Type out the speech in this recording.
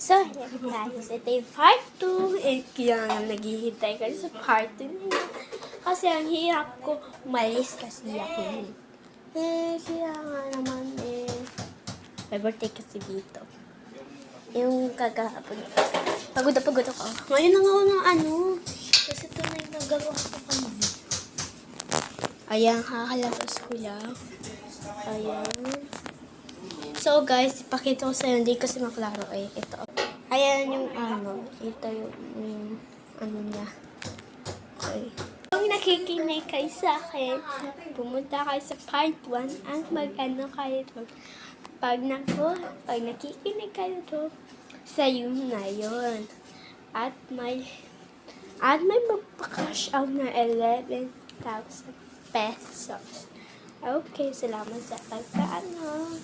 So, yan guys. Ito yung part 2. Eh, kaya nga naghihintay kayo sa part 2 nila. Kasi ang hirap ko umalis kasi ako. Kaya nga naman may birthday kasi dito. Yung kagahapon. Pagod na pagod ako. Ngayon na nga ako ng kasi ito na yung nagawa ko kanina. Ayan, kakalabas ko lang. Ayan. So guys, ipakita ko sa'yo, hindi kasi maklaro ito. Ayan yung ito yung niya. Okay. Kung nakikinig kayo sa akin, pumunta kayo sa part 1 at kayo doon. Pag nakikinig kayo doon, sa'yo na yun. At may magpa-cash out na 11,000 pesos. Okay, salamat sa pagkaano.